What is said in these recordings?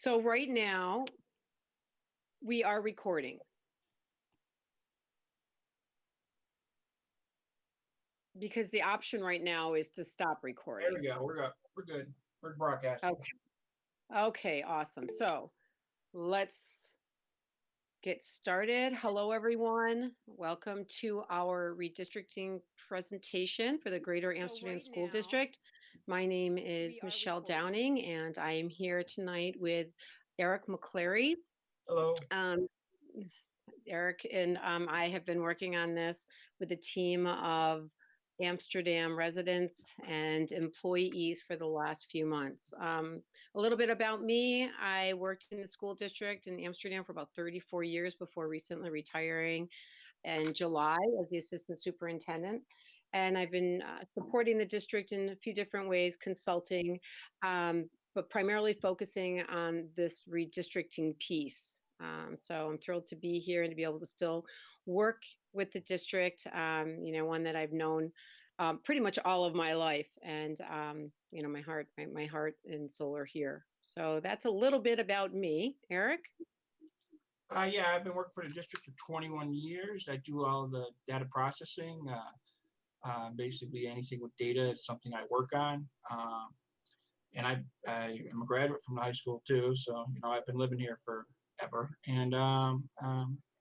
So right now, we are recording. Because the option right now is to stop recording. There we go. We're good. We're broadcasting. Okay, awesome. So let's get started. Hello, everyone. Welcome to our redistricting presentation for the Greater Amsterdam School District. My name is Michelle Downing, and I am here tonight with Eric McClary. Hello. Eric and I have been working on this with a team of Amsterdam residents and employees for the last few months. A little bit about me. I worked in the school district in Amsterdam for about 34 years before recently retiring in July as the assistant superintendent. And I've been supporting the district in a few different ways, consulting, but primarily focusing on this redistricting piece. So I'm thrilled to be here and to be able to still work with the district, one that I've known pretty much all of my life. And, my heart and soul are here. So that's a little bit about me. Eric? Yeah, I've been working for the district for 21 years. I do all the data processing. Basically, anything with data is something I work on. And I am a graduate from the high school too. So, I've been living here forever. And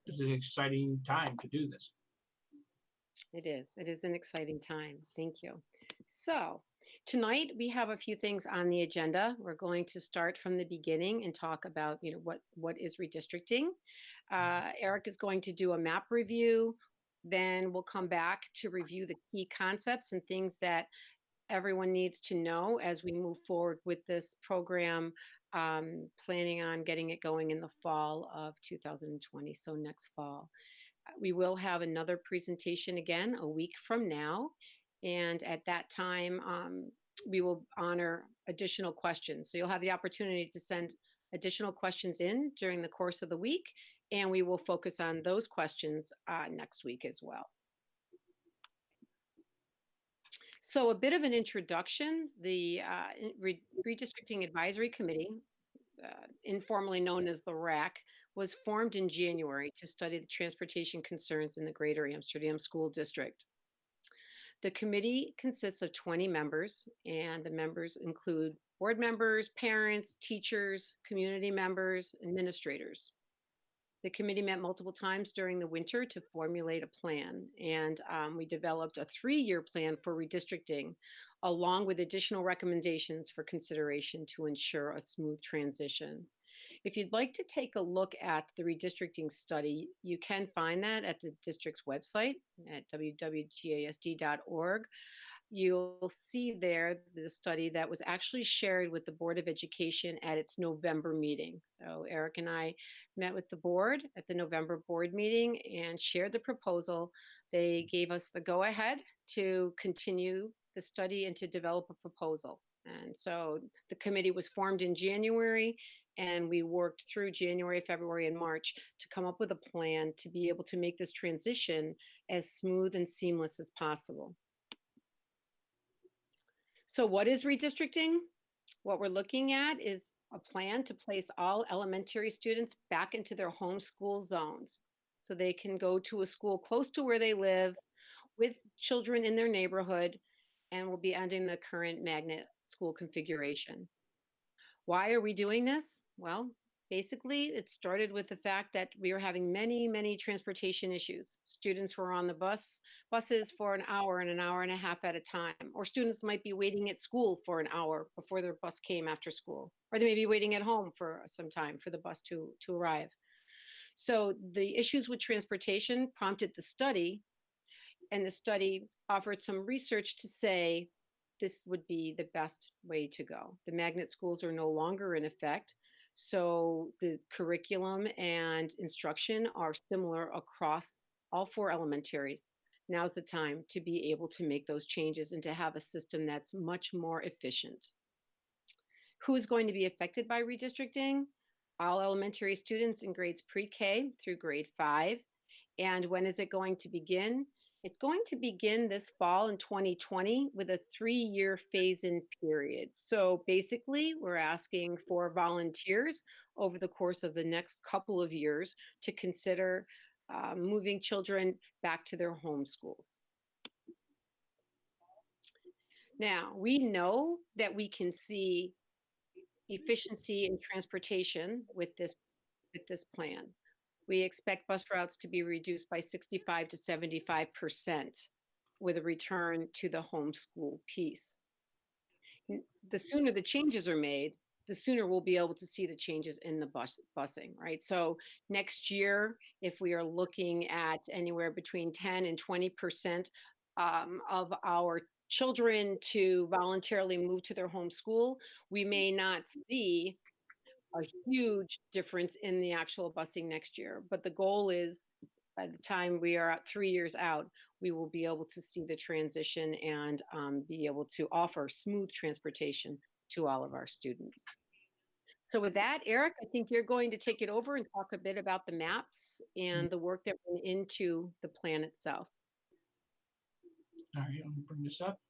this is an exciting time to do this. It is. It is an exciting time. Thank you. So tonight we have a few things on the agenda. We're going to start from the beginning and talk about, what is redistricting. Eric is going to do a map review. Then we'll come back to review the key concepts and things that everyone needs to know as we move forward with this program, planning on getting it going in the fall of 2020, so next fall. We will have another presentation again a week from now, and at that time, we will honor additional questions. So you'll have the opportunity to send additional questions in during the course of the week, and we will focus on those questions next week as well. So a bit of an introduction, the Redistricting Advisory Committee, informally known as the RAC, was formed in January to study the transportation concerns in the Greater Amsterdam School District. The committee consists of 20 members, and the members include board members, parents, teachers, community members, administrators. The committee met multiple times during the winter to formulate a plan, and we developed a 3-year plan for redistricting, along with additional recommendations for consideration to ensure a smooth transition. If you'd like to take a look at the redistricting study, you can find that at the district's website at www.gasd.org. You'll see there the study that was actually shared with the Board of Education at its November meeting. So Eric and I met with the board at the November board meeting and shared the proposal. They gave us the go-ahead to continue the study and to develop a proposal. And so the committee was formed in January, and we worked through January, February, and March to come up with a plan to be able to make this transition as smooth and seamless as possible. So what is redistricting? What we're looking at is a plan to place all elementary students back into their home school zones so they can go to a school close to where they live with children in their neighborhood, and we'll be ending the current magnet school configuration. Why are we doing this? Well, basically, it started with the fact that we were having many, many transportation issues. Students were on the buses for an hour and a half at a time, or students might be waiting at school for an hour before their bus came after school, or they may be waiting at home for some time for the bus to arrive. So the issues with transportation prompted the study, and the study offered some research to say this would be the best way to go. The magnet schools are no longer in effect, so the curriculum and instruction are similar across all 4 elementaries. Now's the time to be able to make those changes and to have a system that's much more efficient. Who is going to be affected by redistricting? All elementary students in grades pre-K through grade 5. And when is it going to begin? It's going to begin this fall in 2020 with a 3-year phase in period. So basically, we're asking for volunteers over the course of the next couple of years to consider moving children back to their home schools. Now, we know that we can see efficiency in transportation with this plan. We expect bus routes to be reduced by 65 to 75% with a return to the homeschool piece. The sooner the changes are made, the sooner we'll be able to see the changes in the busing, right? So next year, if we are looking at anywhere between 10 and 20% of our children to voluntarily move to their home school, we may not see a huge difference in the actual busing next year. But the goal is by the time we are at 3 years out, we will be able to see the transition and be able to offer smooth transportation to all of our students. So with that, Eric, I think you're going to take it over and talk a bit about the maps and the work that went into the plan itself. All right, let me bring this up.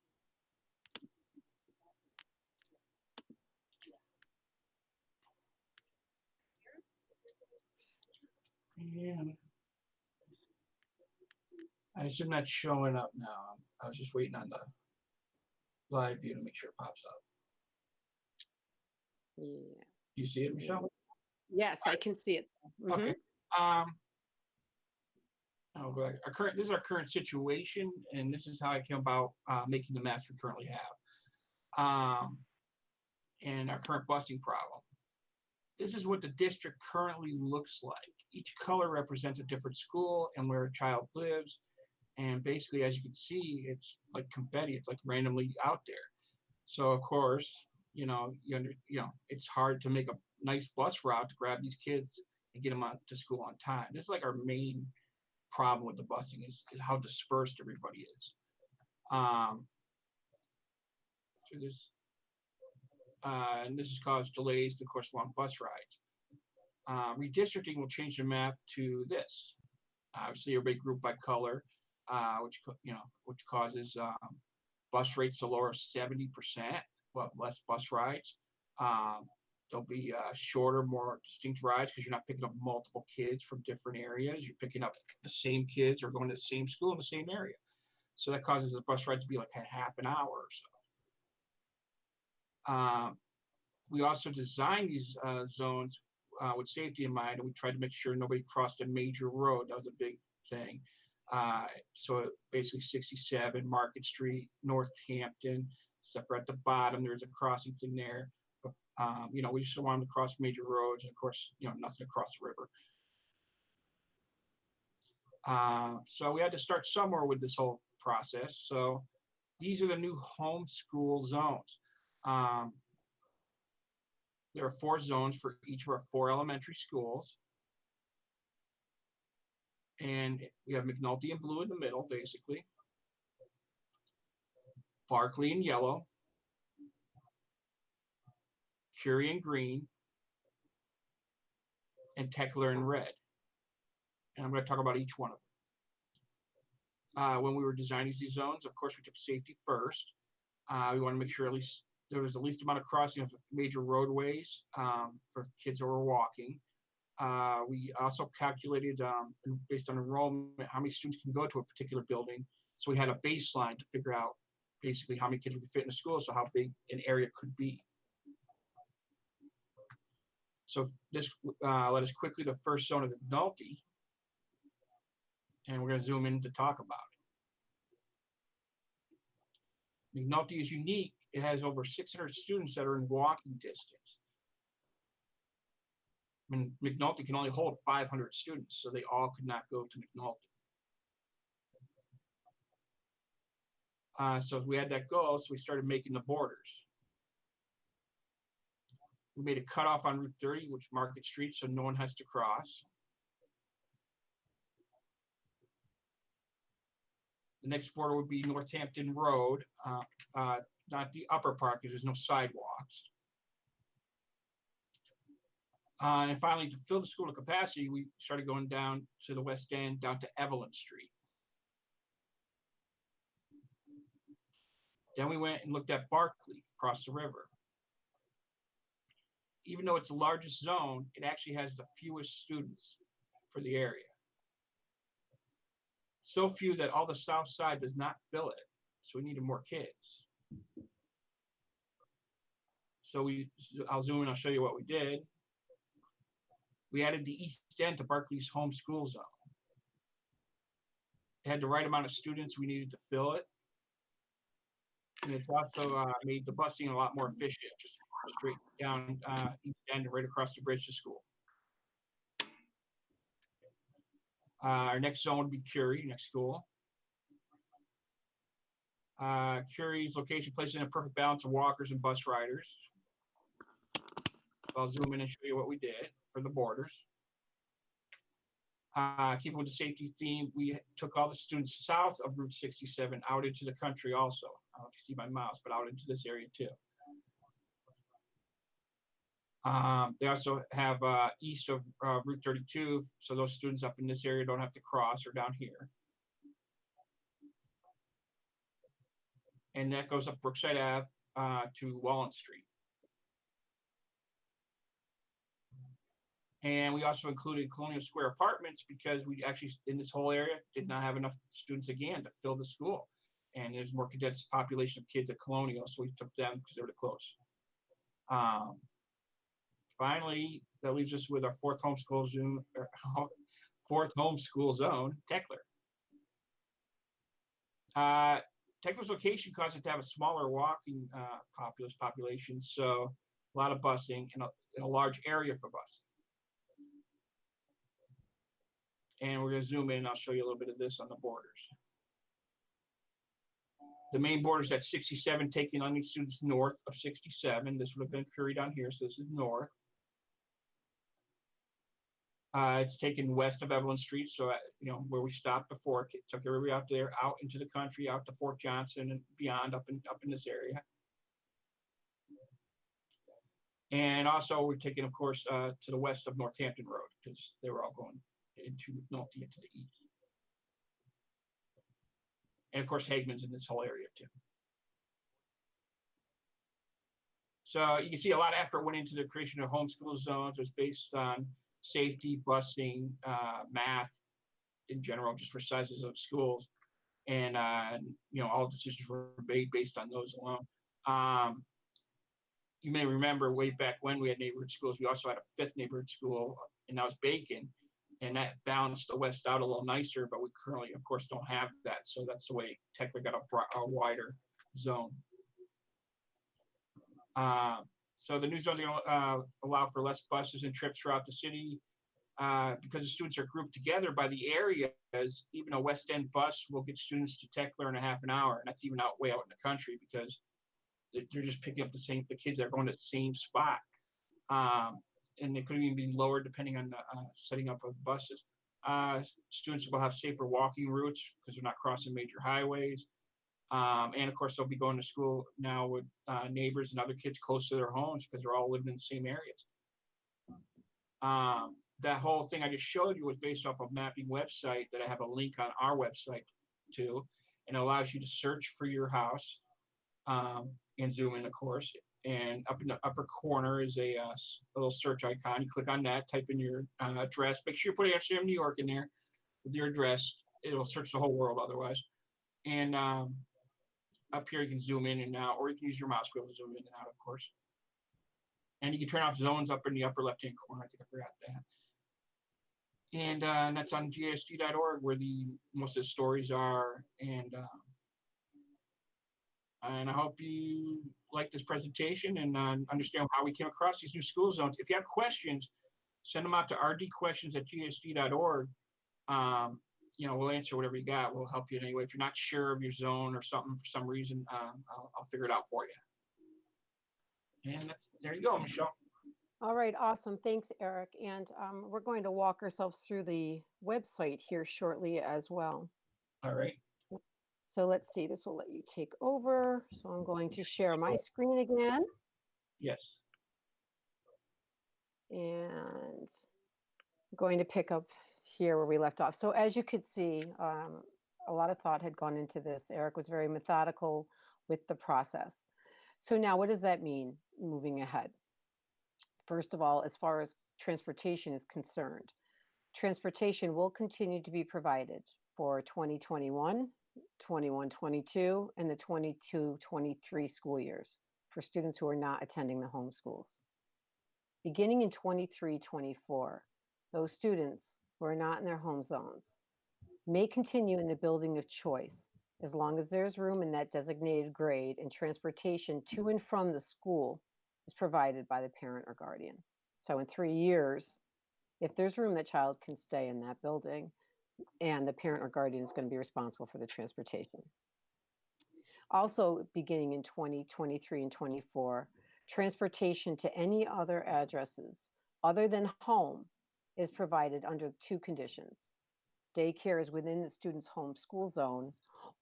And I assume that's showing up now. I was just waiting on the live view to make sure it pops up. Yeah. Do you see it, Michelle? Yes, I can see it. Okay. I'll go back. This is our current situation, and this is how I came about making the maps we currently have, and our current busing problem. This is what the district currently looks like. Each color represents a different school and where a child lives. And basically, as you can see, it's like confetti. It's like randomly out there. So of course, it's hard to make a nice bus route to grab these kids and get them out to school on time. This is like our main problem with the busing is how dispersed everybody is. Through this, and this has caused delays to, of course, long bus rides. Redistricting will change the map to this. Obviously, everybody grouped by color, which causes bus rates to lower 70%, but less bus rides. There'll be shorter, more distinct rides because you're not picking up multiple kids from different areas. You're picking up the same kids or going to the same school in the same area. So that causes the bus rides to be like a half an hour or so. We also designed these zones with safety in mind, and we tried to make sure nobody crossed a major road. That was a big thing. So basically 67, Market Street, Northampton, except for at the bottom, there's a crossing thing there. But, we just don't want them to cross major roads, and of course, nothing across the river. So we had to start somewhere with this whole process. So these are the new homeschool zones. There are 4 zones for each of our 4 elementary schools. And we have McNulty in blue in the middle, basically. Barkley in yellow. Curie in green. And Tekler in red. And I'm going to talk about each one of them. When we were designing these zones, of course, we took safety first. We want to make sure at least there was the least amount of crossing of major roadways for kids that were walking. We also calculated, based on enrollment, how many students can go to a particular building. So we had a baseline to figure out basically how many kids we could fit in a school, so how big an area could be. So this led us quickly to the first zone of McNulty, and we're going to zoom in to talk about it. McNulty is unique. It has over 600 students that are in walking distance. I mean, McNulty can only hold 500 students, so they all could not go to McNulty. So we had that goal, so we started making the borders. We made a cutoff on Route 30, which Market Street, so no one has to cross. The next border would be Northampton Road, not the upper part because there's no sidewalks. And finally, to fill the school to capacity, we started going down to the west end, down to Evelyn Street. Then we went and looked at Barkley across the river. Even though it's the largest zone, it actually has the fewest students for the area. So few that all the south side does not fill it. So we needed more kids. So I'll zoom in, I'll show you what we did. We added the east end to Barkley's homeschool zone. It had the right amount of students we needed to fill it. And it's also made the busing a lot more efficient, just straight down east end right across the bridge to school. Our next zone would be Curie, next school. Curie's location places in a perfect balance of walkers and bus riders. I'll zoom in and show you what we did for the borders. Keeping with the safety theme, we took all the students south of Route 67 out into the country also. I don't know if you see my mouse, but out into this area too. They also have east of Route 32, so those students up in this area don't have to cross, or down here. And that goes up Brookside Ave to Walnut Street. And we also included Colonial Square Apartments because we actually, in this whole area, did not have enough students again to fill the school. And there's more condensed population of kids at Colonial, so we took them because they were close. Finally, that leaves us with our fourth homeschool zone, Techler. Techler's location caused it to have a smaller walking population, so a lot of busing and a large area for busing. And we're going to zoom in and I'll show you a little bit of this on the borders. The main border is at 67, taking on students north of 67. This would have been Curie down here, so this is north. It's taken west of Evelyn Street, so where we stopped before, it took everybody out there, out into the country, out to Fort Johnson and beyond, up in this area. And also we're taking, of course, to the west of Northampton Road, because they were all going into north to get to the east. And of course, Hagman's in this whole area too. So you can see a lot of effort went into the creation of homeschool zones. It was based on safety, busing, math in general, just for sizes of schools. And, all decisions were made based on those alone. You may remember way back when we had neighborhood schools, we also had a fifth neighborhood school, and that was Bacon. And that balanced the West out a little nicer, but we currently, of course, don't have that. So that's the way Techler got a wider zone. So the new zones are going to allow for less buses and trips throughout the city. Because the students are grouped together by the areas, even a West End bus will get students to Techler in a half an hour. And that's even way out in the country because they're just picking up the kids that are going to the same spot. And it could even be lower depending on the setting up of buses. Students will have safer walking routes because they're not crossing major highways. And of course, they'll be going to school now with neighbors and other kids close to their homes because they're all living in the same areas. That whole thing I just showed you was based off of a mapping website that I have a link on our website to, and it allows you to search for your house and zoom in, of course. And up in the upper corner is a little search icon. You click on that, type in your address. Make sure you put Amsterdam, New York in there with your address. It'll search the whole world otherwise. And up here, you can zoom in and out, or you can use your mouse wheel to zoom in and out, of course. And you can turn off zones up in the upper left-hand corner. I think I forgot that. And that's on gsd.org where most of the stories are. And I hope you like this presentation and understand how we came across these new school zones. If you have questions, send them out to rdquestions@gsd.org. We'll answer whatever you got. We'll help you in any way. If you're not sure of your zone or something for some reason, I'll figure it out for you. And there you go, Michelle. All right, awesome. Thanks, Eric. And we're going to walk ourselves through the website here shortly as well. All right. So let's see, this will let you take over. So I'm going to share my screen again. Yes. And I'm going to pick up here where we left off. So as you could see, a lot of thought had gone into this. Eric was very methodical, with the process. So now what does that mean moving ahead? First of all, as far as transportation is concerned, transportation will continue to be provided for 2021, 21-22, and the 22-23 school years for students who are not attending the home schools. Beginning in 23-24, those students who are not in their home zones may continue in the building of choice as long as there's room in that designated grade and transportation to and from the school is provided by the parent or guardian. So in 3 years, if there's room, that child can stay in that building and the parent or guardian is going to be responsible for the transportation. Also, beginning in 2023 and 24, transportation to any other addresses other than home is provided under 2 conditions. Daycare is within the student's home school zone,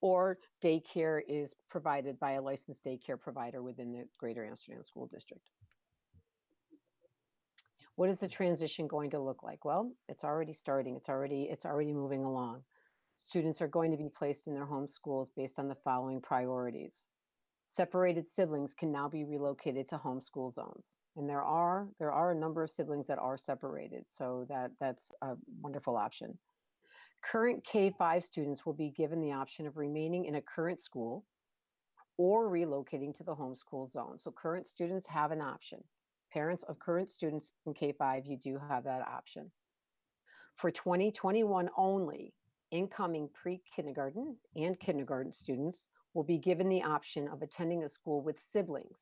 or daycare is provided by a licensed daycare provider within the Greater Amsterdam School District. What is the transition going to look like? Well, it's already starting. It's already moving along. Students are going to be placed in their home schools based on the following priorities. Separated siblings can now be relocated to homeschool zones. And there are a number of siblings that are separated, so that's a wonderful option. Current K-5 students will be given the option of remaining in a current school or relocating to the homeschool zone. So current students have an option. Parents of current students in K-5, you do have that option. For 2021 only, incoming pre-kindergarten and kindergarten students will be given the option of attending a school with siblings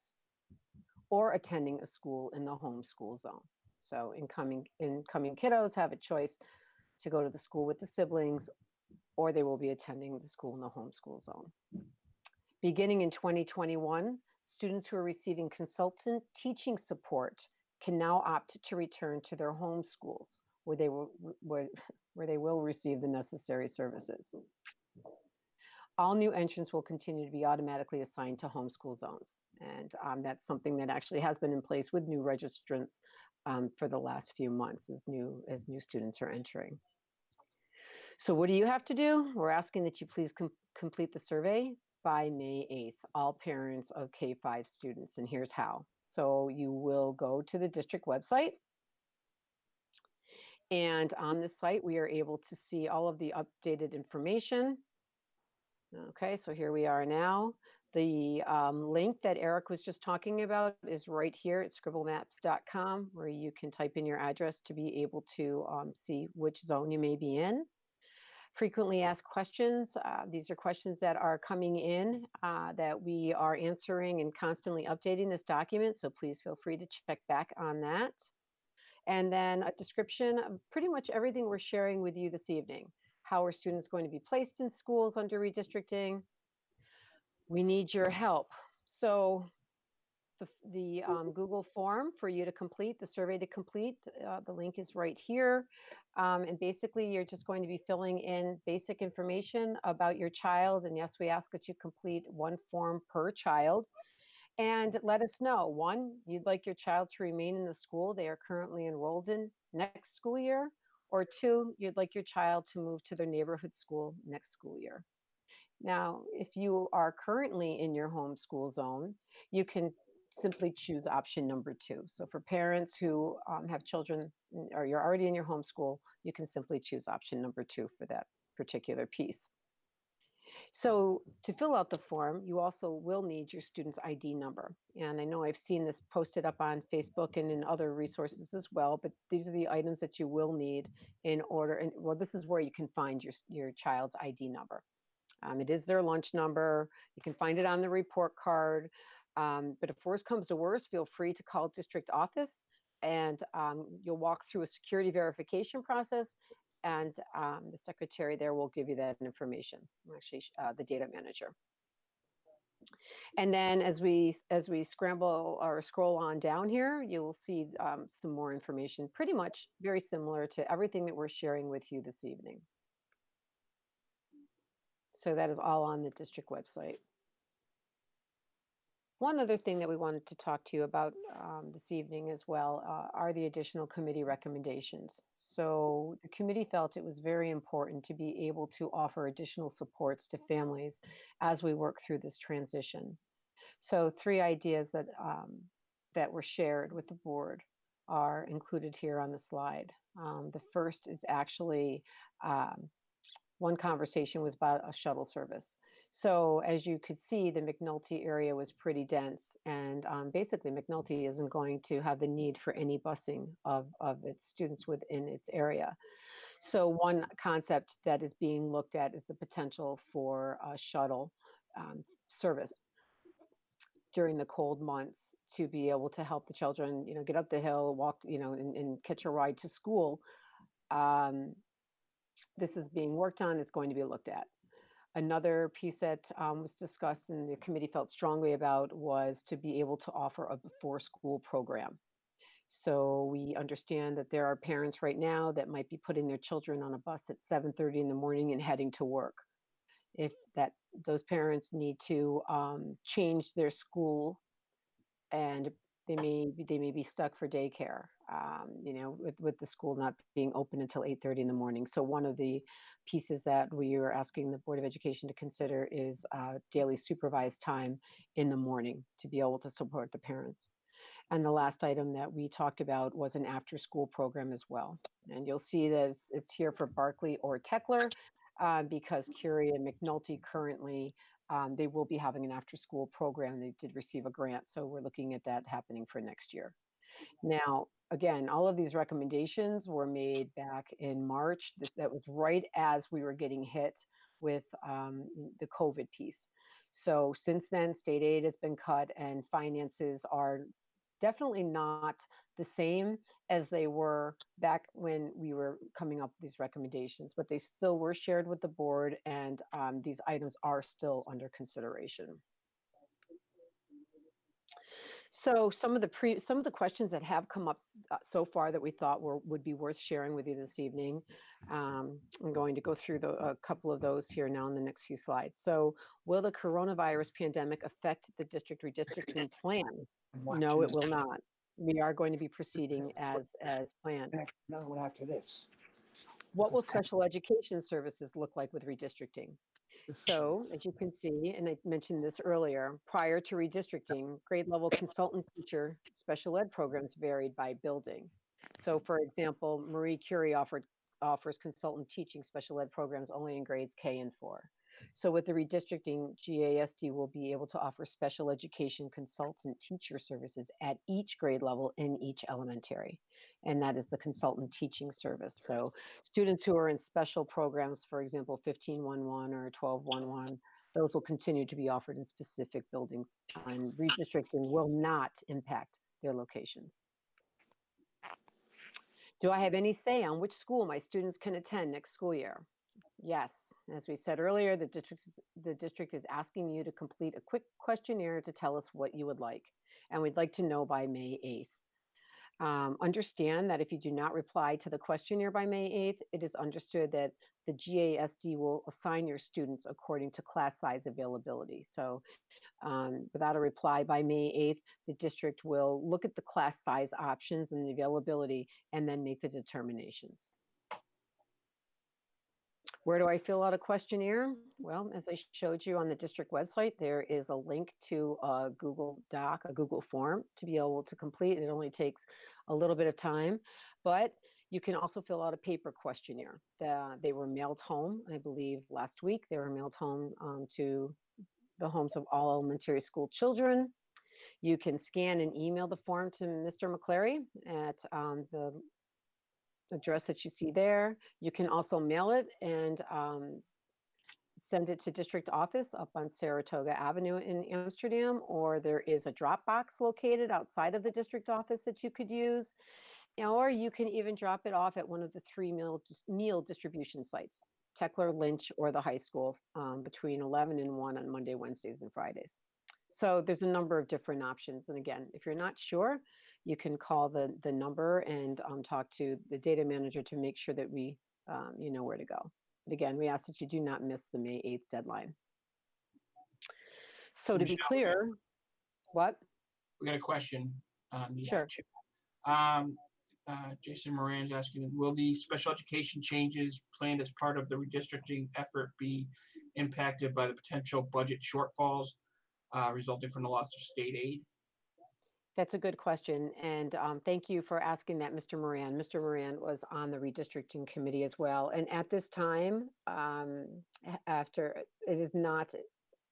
or attending a school in the homeschool zone. So incoming kiddos have a choice to go to the school with the siblings, or they will be attending the school in the homeschool zone. Beginning in 2021, students who are receiving consultant teaching support can now opt to return to their home schools where they will receive the necessary services. All new entrants will continue to be automatically assigned to homeschool zones. And that's something that actually has been in place with new registrants for the last few months as new students are entering. So what do you have to do? We're asking that you please complete the survey by May 8th, all parents of K-5 students, and here's how. So you will go to the district website, and on this site, we are able to see all of the updated information. Okay, so here we are now. The link that Eric was just talking about is right here at scribblemaps.com, where you can type in your address to be able to see which zone you may be in. Frequently asked questions. These are questions that are coming in that we are answering and constantly updating this document, so please feel free to check back on that. And then a description of pretty much everything we're sharing with you this evening. How are students going to be placed in schools under redistricting? We need your help. So the Google form for you to complete, the survey to complete, the link is right here. And basically, you're just going to be filling in basic information about your child. And yes, we ask that you complete 1 form per child. And let us know, 1, you'd like your child to remain in the school they are currently enrolled in next school year, or 2, you'd like your child to move to their neighborhood school next school year. Now, if you are currently in your home school zone, you can simply choose option number 2. So for parents who have children, or you're already in your home school, you can simply choose option number 2 for that particular piece. So to fill out the form, you also will need your student's ID number. And I know I've seen this posted up on Facebook and in other resources as well, but these are the items that you will need in order, and well, this is where you can find your child's ID number. It is their lunch number. You can find it on the report card. But if worse comes to worse, feel free to call district office, and you'll walk through a security verification process, and the secretary there will give you that information, actually the data manager. And then as we scramble or scroll on down here, you will see some more information, pretty much very similar to everything that we're sharing with you this evening. So that is all on the district website. One other thing that we wanted to talk to you about this evening as well are the additional committee recommendations. So the committee felt it was very important to be able to offer additional supports to families as we work through this transition. So three ideas that were shared with the board are included here on the slide. The first is actually um, one conversation was about a shuttle service. So as you could see, the McNulty area was pretty dense, and basically McNulty isn't going to have the need for any busing of its students within its area. So one concept that is being looked at is the potential for a shuttle service during the cold months to be able to help the children, get up the hill, walk, and catch a ride to school. Um, this is being worked on. It's going to be looked at. Another piece that was discussed and the committee felt strongly about was to be able to offer a before school program. So we understand that there are parents right now that might be putting their children on a bus at 7:30 in the morning and heading to work. If that those parents need to change their school, and they may be stuck for daycare, with the school not being open until 8:30 in the morning. So one of the pieces that we are asking the Board of Education to consider is daily supervised time in the morning to be able to support the parents. And the last item that we talked about was an after-school program as well. And you'll see that it's here for Barkley or Techler, because Curie and McNulty currently, they will be having an after-school program. They did receive a grant, so we're looking at that happening for next year. Now, again, all of these recommendations were made back in March. That was right as we were getting hit with the COVID piece. So since then, state aid has been cut and finances are definitely not the same as they were back when we were coming up with these recommendations, but they still were shared with the board, and these items are still under consideration. So some of the questions that have come up so far that we thought would be worth sharing with you this evening. I'm going to go through a couple of those here now in the next few slides. So, will the coronavirus pandemic affect the district redistricting plan? No, it will not. We are going to be proceeding as planned. Another one after this. What will special education services look like with redistricting? So, as you can see, and I mentioned this earlier, prior to redistricting, grade level consultant teacher special ed programs varied by building. So, for example, Marie Curie offers consultant teaching special ed programs only in grades K and 4. So, with the redistricting, GASD will be able to offer special education consultant teacher services at each grade level in each elementary. And that is the consultant teaching service. So, students who are in special programs, for example, 1511 or 1211, those will continue to be offered in specific buildings, and redistricting will not impact their locations. Do I have any say on which school my students can attend next school year? Yes. As we said earlier, the district is asking you to complete a quick questionnaire to tell us what you would like. And we'd like to know by May 8th. Understand that if you do not reply to the questionnaire by May 8th, it is understood that the GASD will assign your students according to class size availability. So without a reply by May 8th, the district will look at the class size options and the availability and then make the determinations. Where do I fill out a questionnaire? Well, as I showed you on the district website, there is a link to a Google Doc, a Google form to be able to complete. It only takes a little bit of time, but you can also fill out a paper questionnaire. They were mailed home, I believe, last week. They were mailed home to the homes of all elementary school children. You can scan and email the form to Mr. McClary at the address that you see there. You can also mail it and send it to district office up on Saratoga Avenue in Amsterdam, or there is a drop box located outside of the district office that you could use, or you can even drop it off at one of the three meal distribution sites, Techler, Lynch, or the high school, between 11 and 1 on Monday, Wednesdays, and Fridays. So there's a number of different options. And again, if you're not sure, you can call the number and talk to the data manager to make sure that you know where to go. But again, we ask that you do not miss the May 8th deadline. So to be clear, What? We got a question on the Sure. chat. Um, Jason Moran is asking, will the special education changes planned as part of the redistricting effort be impacted by the potential budget shortfalls resulting from the loss of state aid? That's a good question, and thank you for asking that, Mr. Moran. Mr. Moran was on the redistricting committee as well, and at this time, after it is not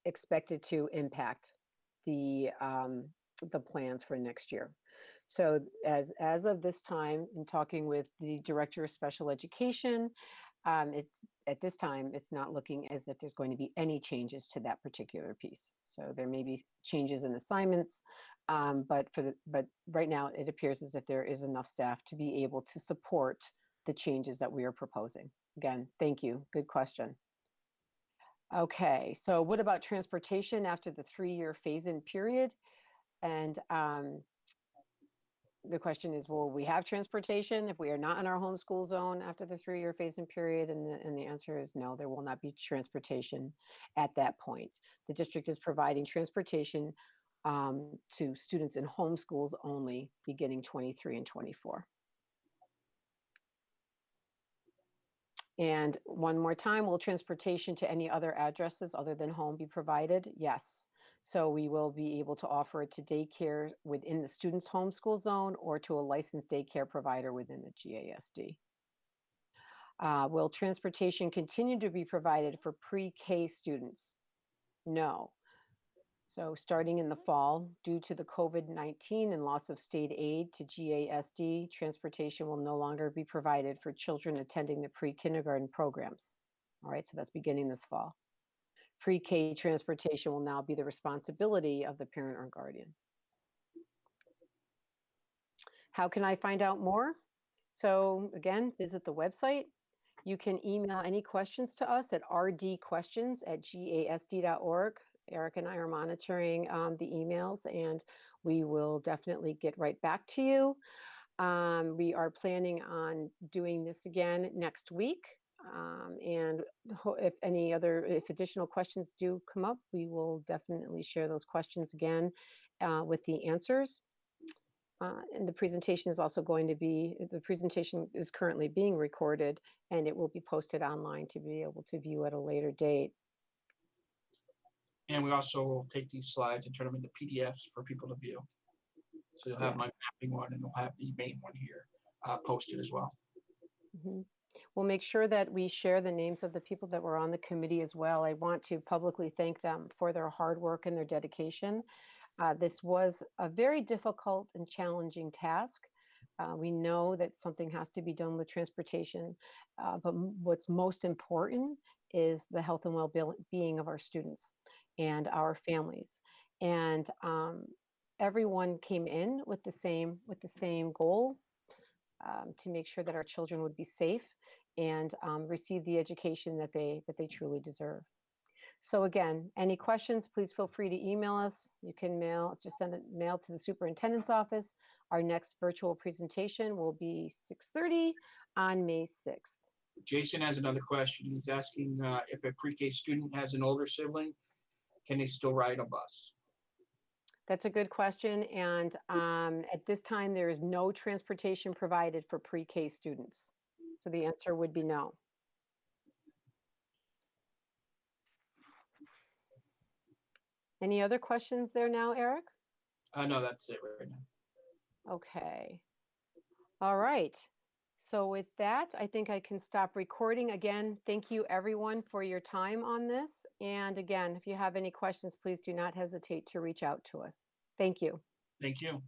expected to impact the um, the plans for next year. So as of this time, in talking with the director of special education, it's at this time it's not looking as if there's going to be any changes to that particular piece. So there may be changes in assignments, but right now it appears as if there is enough staff to be able to support the changes that we are proposing. Again, thank you. Good question. Okay, so what about transportation after the 3-year phase-in period? And the question is, will we have transportation if we are not in our homeschool zone after the 3-year phase-in period? And the answer is no, there will not be transportation at that point. The district is providing transportation to students in homeschools only beginning 23 and 24. And one more time, will transportation to any other addresses other than home be provided? Yes. So we will be able to offer it to daycare within the student's homeschool zone or to a licensed daycare provider within the GASD. Will transportation continue to be provided for pre-K students? No. So starting in the fall, due to the COVID-19 and loss of state aid to GASD, transportation will no longer be provided for children attending the pre-kindergarten programs. All right, so that's beginning this fall. Pre-K transportation will now be the responsibility of the parent or guardian. How can I find out more? So again, visit the website. You can email any questions to us at rdquestions@gasd.org. Eric and I are monitoring the emails, and we will definitely get right back to you. We are planning on doing this again next week. And if additional questions do come up, we will definitely share those questions again with the answers. And the presentation is currently being recorded, and it will be posted online to be able to view at a later date. And we also will take these slides and turn them into PDFs for people to view. So you'll have my mapping one, and we'll have the main one here posted as well. Mm-hmm. We'll make sure that we share the names of the people that were on the committee as well. I want to publicly thank them for their hard work and their dedication. This was a very difficult and challenging task. We know that something has to be done with transportation, but what's most important is the health and well-being of our students and our families. And everyone came in with the same goal, to make sure that our children would be safe and receive the education that they truly deserve. So again, any questions, please feel free to email us. You can just send a mail to the superintendent's office. Our next virtual presentation will be 6:30 on May 6th. Jason has another question. He's asking if a pre-K student has an older sibling, can they still ride a bus? That's a good question. And at this time, there is no transportation provided for pre-K students. So the answer would be no. Any other questions there now, Eric? No, that's it right now. Okay. All right. So with that, I think I can stop recording. Again, thank you everyone for your time on this. And again, if you have any questions, please do not hesitate to reach out to us. Thank you. Thank you.